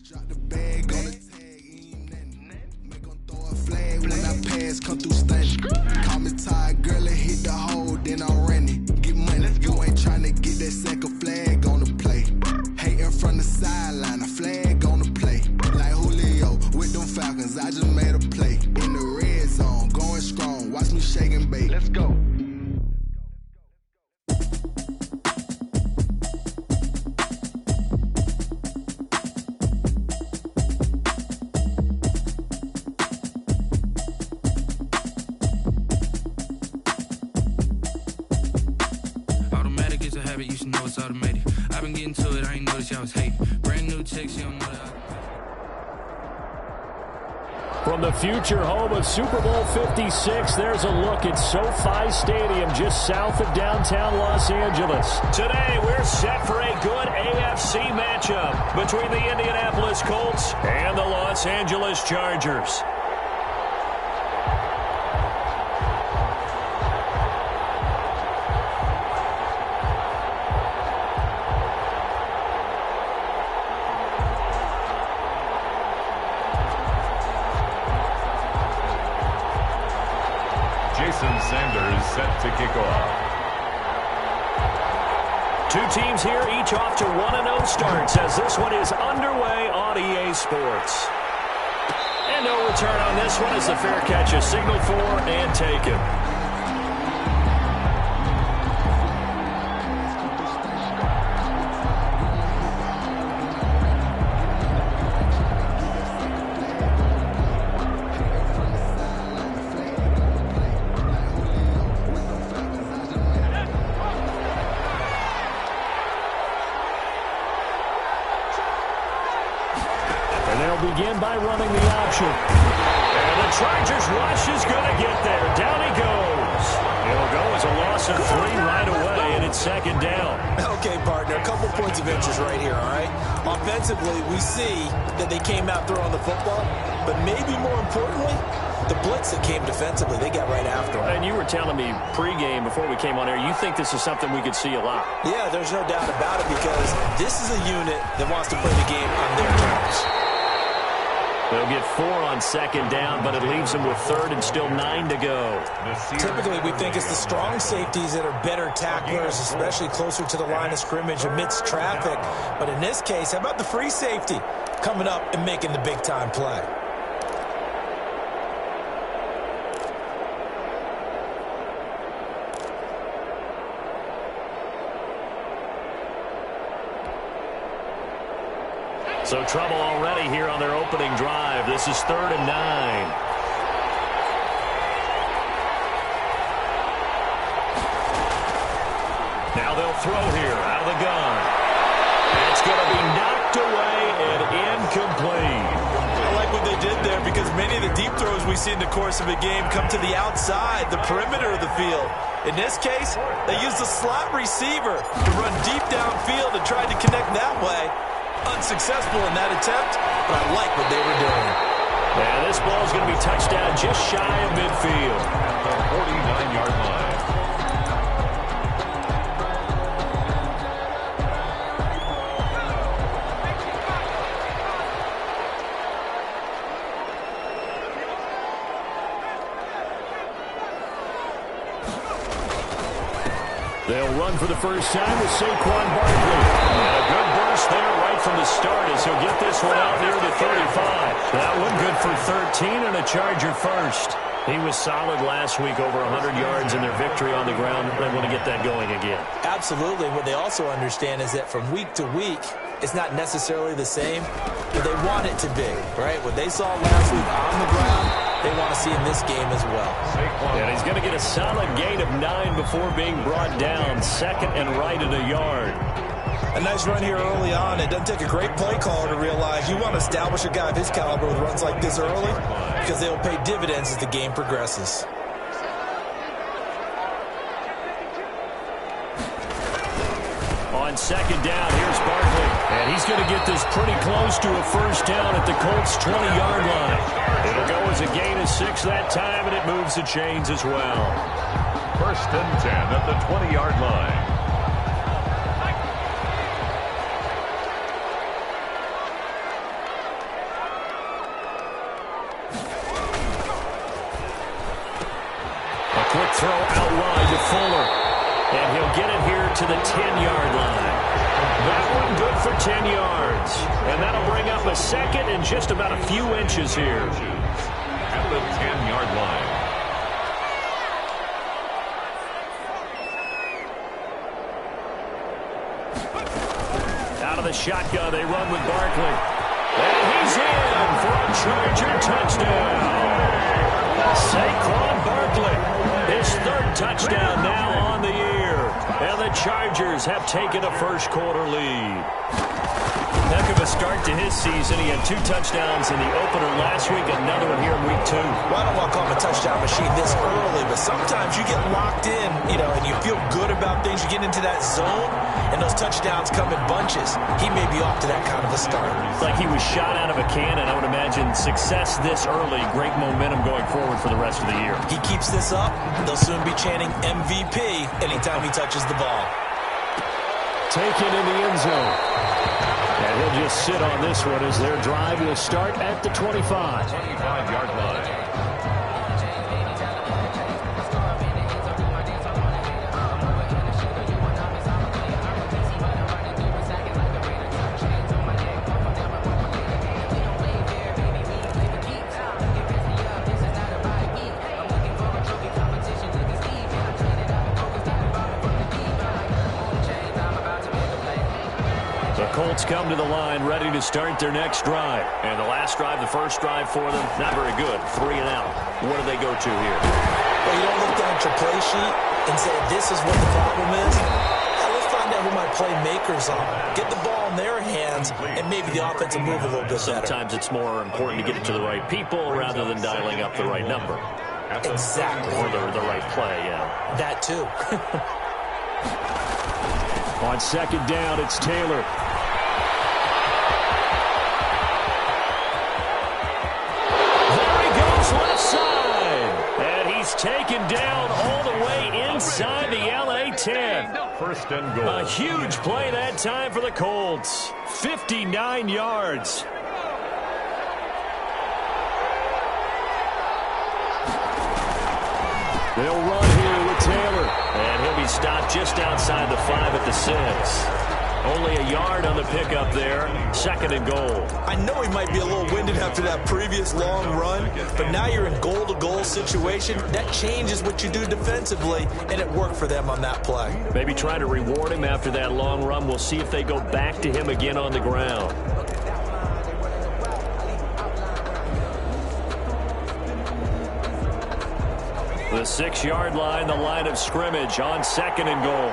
Drop the bag on the tag, ain't nothing. Make 'em throw a flag when I pass, come through stunning. Call me tired, girl, and hit the hole, then I'm running. Get money, you ain't tryna get that second flag on the play. Hating from the sideline, a flag on the play. Like Julio with them Falcons, I just made a play. In the red zone, going strong, watch me shake and bake. Let's go. You should know it's automated. I've been getting to it, I ain't noticed y'all was hating. Brand new chicks, you don't know that. From the future home of Super Bowl 56, there's a look at SoFi Stadium just south of downtown Los Angeles. Today, we're set for a good AFC matchup between the Indianapolis Colts and the Los Angeles Chargers. Jason Sanders set to kick off. Two teams here, each off to 1-0 starts as this one is underway on EA Sports. And no return on this one as the fair catch is signaled for and taken. Begin by running the option. And the Chargers rush is going to get there. Down he goes. It'll go as a loss of 3 right away, and it's second down. Okay, partner, a couple points of interest right here, all right? Offensively, we see that they came out throwing the football, but maybe more importantly, the blitz that came defensively, they got right after them. And you were telling me pregame before we came on air, you think this is something we could see a lot. Yeah, there's no doubt about it because this is a unit that wants to play the game on their terms. They'll get 4 on second down, but it leaves them with third and still 9 to go. Typically, we think it's the strong safeties that are better tacklers, especially closer to the line of scrimmage amidst traffic. But in this case, how about the free safety coming up and making the big-time play? So trouble already here on their opening drive. This is 3rd and 9. Now they'll throw here out of the gun. It's going to be knocked away and incomplete. I like what they did there because many of the deep throws we see in the course of a game come to the outside, the perimeter of the field. In this case, they used a slot receiver to run deep downfield and tried to connect that way. Unsuccessful in that attempt, but I like what they were doing. And this ball is going to be touchdown just shy of midfield. At the 49-yard line. They'll run for the first time with Saquon Barkley. And a good burst there right from the start as he'll get this one out near the 35. That one good for 13 and a Charger first. He was solid last week, over 100 yards in their victory on the ground. They want to get that going again. Absolutely. What they also understand is that from week to week, it's not necessarily the same, but they want it to be, right? What they saw last week on the ground, they want to see in this game as well. And he's going to get a solid gain of 9 before being brought down. Second and right at a yard. A nice run here early on. It doesn't take a great play caller to realize you want to establish a guy of his caliber with runs like this early because they'll pay dividends as the game progresses. On second down, here's Barkley. And he's going to get this pretty close to a first down at the Colts' 20-yard line. It'll go as a gain of 6 that time, and it moves the chains as well. 1st and 10 at the 20-yard line. throw out wide to Fuller. And he'll get it here to the 10-yard line. That one good for 10 yards. And that'll bring up a second and just about a few inches here. At the 10-yard line. Out of the shotgun, they run with Barkley. And he's in for a Charger touchdown. Saquon Barkley, his third touchdown now on the year. And the Chargers have taken a first-quarter lead. Heck of a start to his season. He had 2 touchdowns in the opener last week, another one here in week 2. Well, I don't want to call him a touchdown machine this early, but sometimes you get locked in, and you feel good about things. You get into that zone, and those touchdowns come in bunches. He may be off to that kind of a start. It's like he was shot out of a cannon. I would imagine success this early, great momentum going forward for the rest of the year. He keeps this up, they'll soon be chanting MVP anytime he touches the ball. Taken in the end zone. And he'll just sit on this one as their drive will start at the 25. 25-yard line. Colts come to the line ready to start their next drive. And the last drive, the first drive for them, not very good. 3 and out. What do they go to here? Well, you don't look down at your play sheet and say, this is what the problem is. Let's find out who my playmakers are. Get the ball in their hands, and maybe the offense will move a little bit better. Sometimes it's more important to get it to the right people rather than dialing up the right number. Exactly. Or the right play, yeah. That, too. On second down, it's Taylor. Left side, and he's taken down all the way inside the LA 10. First and goal. A huge play that time for the Colts. 59 yards. They'll run here with Taylor, and he'll be stopped just outside the 5 at the 6. Only a yard on the pickup there. Second and goal. I know he might be a little winded after that previous long run, but now you're in goal-to-goal situation. That changes what you do defensively, and it worked for them on that play. Maybe try to reward him after that long run. We'll see if they go back to him again on the ground. The 6-yard line, the line of scrimmage on second and goal.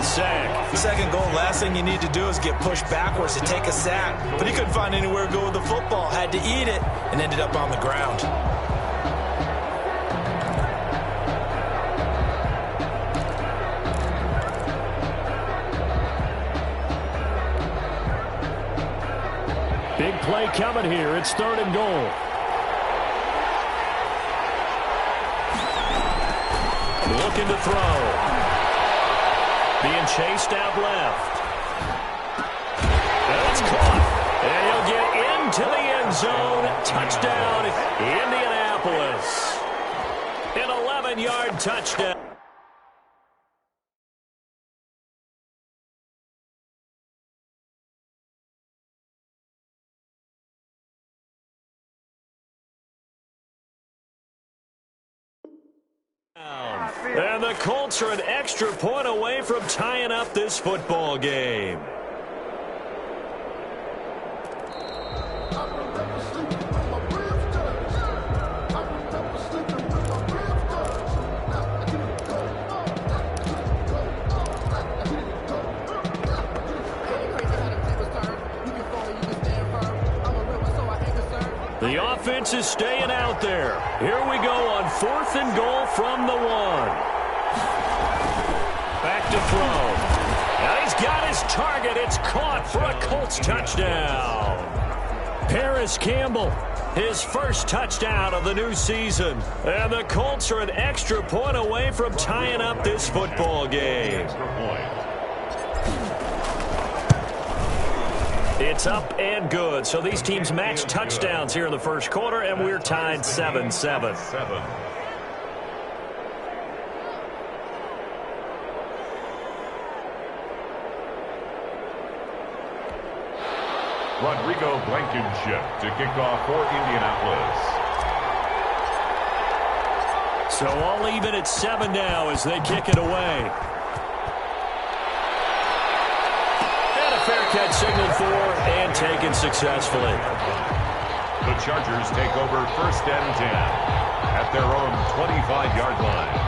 Sack. Second goal, last thing you need to do is get pushed backwards to take a sack. But he couldn't find anywhere to go with the football, had to eat it, and ended up on the ground. Big play coming here. It's third and goal. Looking to throw. Being chased out left. That's caught. And he'll get into the end zone. Touchdown, Indianapolis. An 11-yard touchdown. And the Colts are an extra point away from tying up this football game. The offense is staying out there. Here we go on 4th and goal from the 1. Back to throw. And he's got his target. It's caught for a Colts touchdown. Paris Campbell his first touchdown of the new season. And the Colts are an extra point away from tying up this football game. It's up and good. So these teams match touchdowns here in the first quarter, and we're tied 7-7. Rodrigo Blankenship to kick off for Indianapolis. So all even at 7 now as they kick it away. And a fair catch signaled for and taken successfully. The Chargers take over 1st and 10 at their own 25-yard line.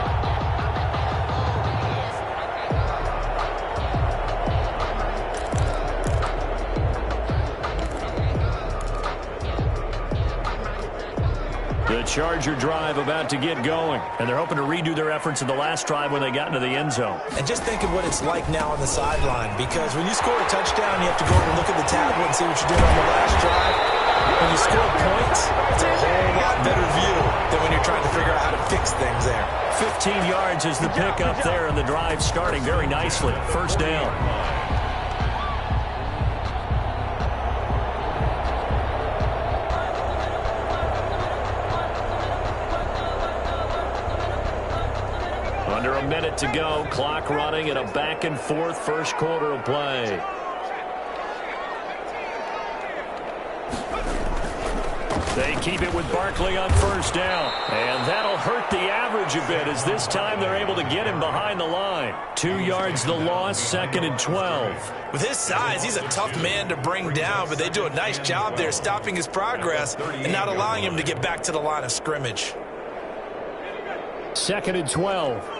The Charger drive about to get going, and they're hoping to redo their efforts in the last drive when they got into the end zone. And just think of what it's like now on the sideline, because when you score a touchdown, you have to go over and look at the tablet and see what you did on the last drive. When you score points, it's a whole lot better view than when you're trying to figure out how to fix things there. 15 yards is the pickup there, and the drive starting very nicely. First down. Under a minute to go, clock running at a back-and-forth first quarter of play. They keep it with Barkley on first down. And that'll hurt the average a bit as this time they're able to get him behind the line. 2 yards the loss, 2nd and 12. With his size, he's a tough man to bring down, but they do a nice job there stopping his progress and not allowing him to get back to the line of scrimmage. 2nd and 12.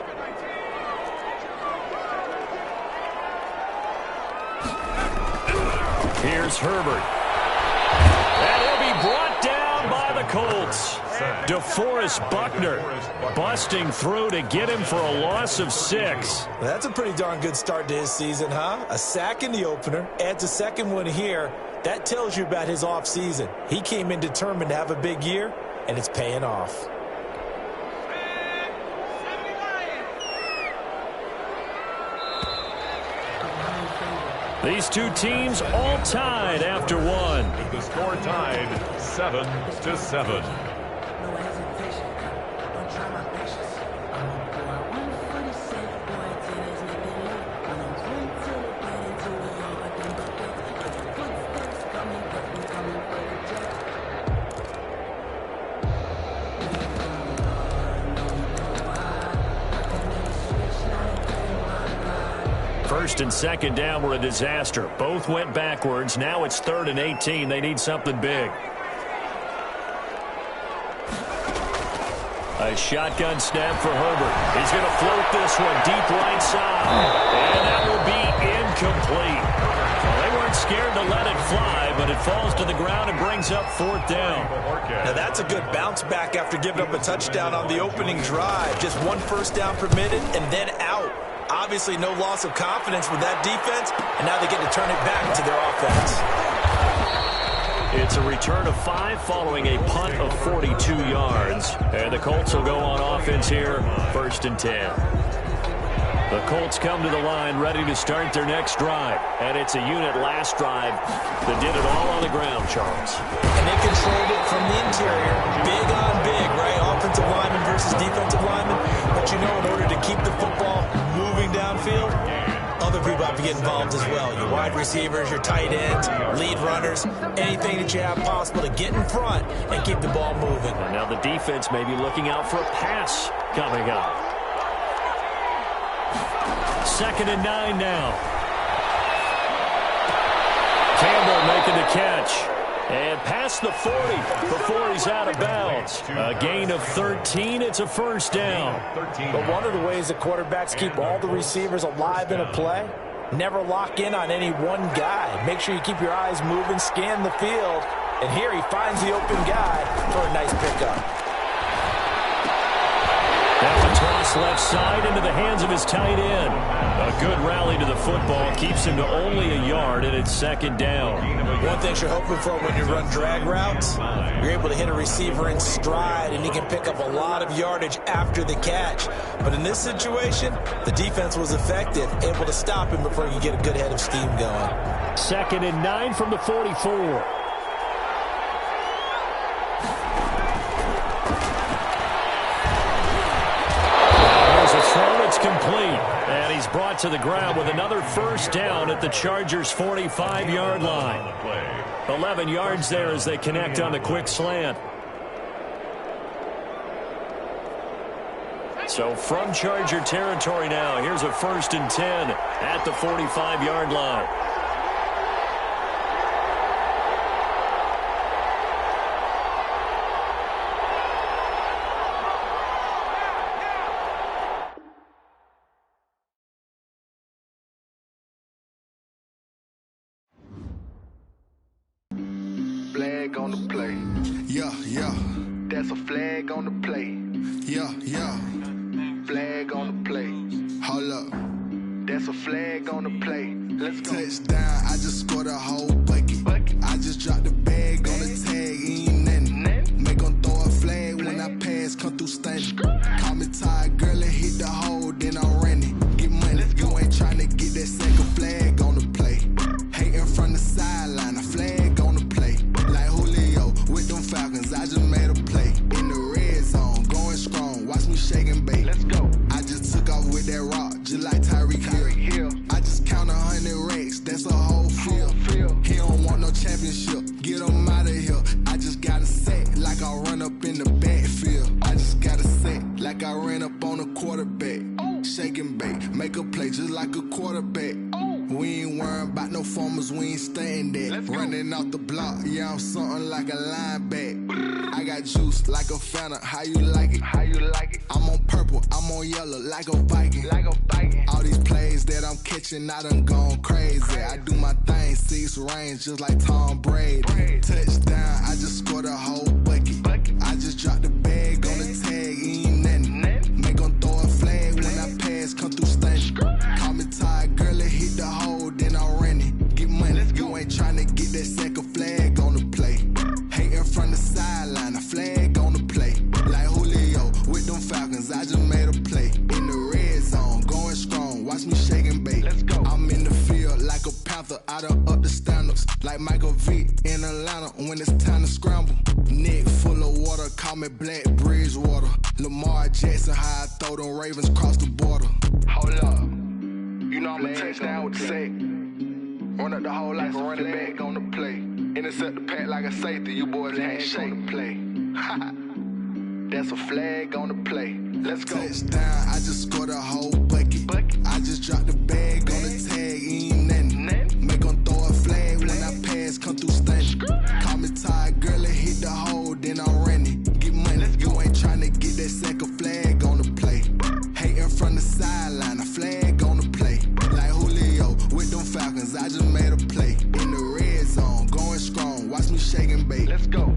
Here's Herbert. And he'll be brought down by the Colts. DeForest Buckner busting through to get him for a loss of 6. That's a pretty darn good start to his season, huh? A sack in the opener, adds a second one here. That tells you about his offseason. He came in determined to have a big year, and it's paying off. These two teams all tied after one. The score tied 7-7. First and second down were a disaster. Both went backwards. Now it's 3rd and 18. They need something big. A shotgun snap for Herbert. He's going to float this one deep right side. And that will be incomplete. Well, they weren't scared to let it fly, but it falls to the ground and brings up 4th down. Now that's a good bounce back after giving up a touchdown on the opening drive. Just 1 first down permitted and then out. Obviously no loss of confidence with that defense, and now they get to turn it back to their offense. It's a return of 5 following a punt of 42 yards. And the Colts will go on offense here, 1st and 10. The Colts come to the line ready to start their next drive. And it's a unit last drive that did it all on the ground, Charles. And they controlled it from the interior. Big on big, right? Offensive lineman versus defensive lineman. But you know, in order to keep the football moving downfield, other people have to get involved as well. Your wide receivers, your tight ends, lead runners, anything that you have possible to get in front and keep the ball moving. And now the defense may be looking out for a pass coming up. 2nd and 9 now. Campbell making the catch. And past the 40 before he's out of bounds. A gain of 13. It's a first down. But one of the ways that quarterbacks keep all the receivers alive in a play, never lock in on any one guy. Make sure you keep your eyes moving, scan the field. And here he finds the open guy for a nice pickup. That's a toss pass left side into the hands of his tight end. A good rally to the football keeps him to only a yard, and it's second down. One thing you're hoping for when you run drag routes, you're able to hit a receiver in stride, and he can pick up a lot of yardage after the catch. But in this situation, the defense was effective, able to stop him before he could get a good head of steam going. 2nd and 9 from the 44. It's complete, and he's brought to the ground with another first down at the Chargers' 45-yard line. 11 yards there as they connect on the quick slant. So from Charger territory now, here's a 1st and 10 at the 45-yard line. Flag on the play. Yeah, yeah. That's a flag on the play. Yeah, yeah. Flag on the play. Hold up. That's a flag on the play. Let's go. Touchdown. I just scored a whole bucket. I just dropped the bag on the tag. Ain't nothing. Make them throw a flag when I pass. Come through stunning. Call me tired, girl, and hit the hole. Then I'm running. Get money. You ain't trying to get that second flag on the play. Hating from the sideline. A flag on the play. Like Julio with them Falcons. I just made a play. In the red zone. Going strong. Watch me shake and bake. Let's go. I just took off with that rock. Just like Tyreek Hill. I just count 100 racks. That's a whole field. He don't want no championship. Get him out of here. I just got a set. Like I run up in the backfield. I just got a set. Like I ran up on a quarterback. Shake and bake. Make a play just like a quarterback. We ain't worrying about no formers, we ain't staying there. Running off the block, yeah, I'm something like a linebacker. I got juice like a Fanta, how you like it? How you like it? I'm on purple, I'm on yellow, like a Viking. Like a Viking. All these plays that I'm catching, I done gone crazy. I do my thing, 6 range, just like Tom Brady. Touchdown, I just scored a whole bucket. I just dropped the bag on the tag, ain't nothing. Make them throw a flag when I pass, come through stunning. Call me tired, girl, and hit the hole, then I'm running. Get money, you ain't trying to get that second flag on the play. Hating from the sideline, a flag on the play. Like Julio with them Falcons, I just made a play. In the red zone, going strong, watch me shake and bake. Let's go. I'm in the field like a Panther, I done up the standards. Like Michael Vick in Atlanta when it's time to scramble. Neck full of water, call me Black Bridgewater. Lamar Jackson, how I throw them Ravens cross the border. Hold up. You know I'm a touchdown with the sack. Run up the whole like a running back on the play. Intercept the pack like a safety. You boys ain't shake the play. That's a flag on the play. Let's go. Touchdown. I just scored a whole bucket. I just dropped the bag on the tag. Ain't nothing. Make them throw a flag when I pass. Come through stunning. Call me tired, girl, and hit the hole. Then I'm running. Get money. You ain't trying to get that second flag on the play. Hating from the sideline. A flag on the play. Like Julio with them Falcons, I just made a play. In the red zone, going strong, watch me shake and bake. Let's go.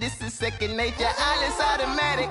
This is second nature, all is automatic.